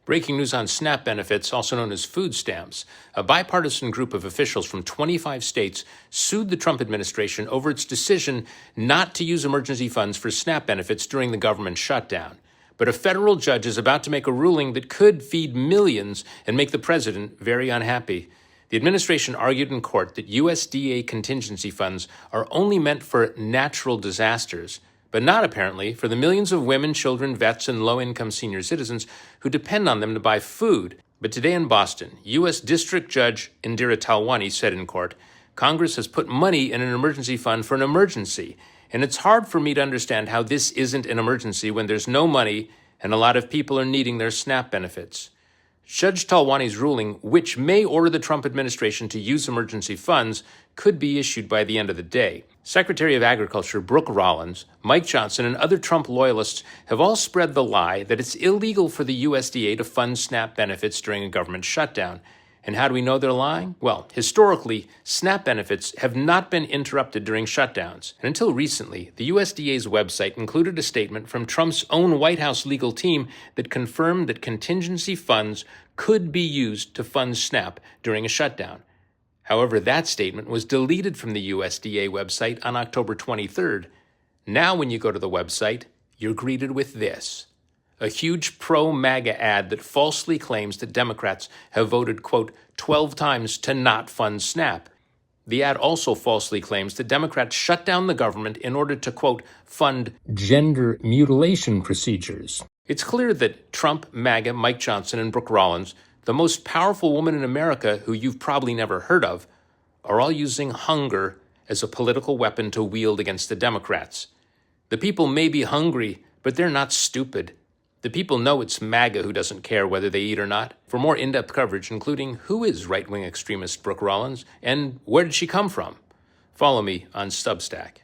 Breaking news on SNAP benefits, also known as food stamps. A bipartisan group of officials from 25 states sued the Trump administration over its decision not to use emergency funds for SNAP benefits during the government shutdown. But a federal judge is about to make a ruling that could feed millions and make the president very unhappy. The administration argued in court that USDA contingency funds are only meant for natural disasters, but not apparently for the millions of women, children, vets, and low-income senior citizens who depend on them to buy food. But today in Boston, U.S. District Judge Indira Talwani said in court, Congress has put money in an emergency fund for an emergency, and it's hard for me to understand how this isn't an emergency when there's no money and a lot of people are needing their SNAP benefits. Judge Talwani's ruling, which may order the Trump administration to use emergency funds, could be issued by the end of the day. Secretary of Agriculture Brooke Rollins, Mike Johnson, and other Trump loyalists have all spread the lie that it's illegal for the USDA to fund SNAP benefits during a government shutdown. And how do we know they're lying? Well, historically, SNAP benefits have not been interrupted during shutdowns. And until recently, the USDA's website included a statement from Trump's own White House legal team that confirmed that contingency funds could be used to fund SNAP during a shutdown. However, that statement was deleted from the USDA website on October 23rd. Now, when you go to the website, you're greeted with this: a huge pro-MAGA ad that falsely claims that Democrats have voted, quote, 12 times to not fund SNAP. The ad also falsely claims that Democrats shut down the government in order to, quote, fund gender mutilation procedures. It's clear that Trump, MAGA, Mike Johnson, and Brooke Rollins, the most powerful woman in America who you've probably never heard of, are all using hunger as a political weapon to wield against the Democrats. The people may be hungry, but they're not stupid. The people know it's MAGA who doesn't care whether they eat or not. For more in-depth coverage, including who is right-wing extremist Brooke Rollins and where did she come from, follow me on Substack.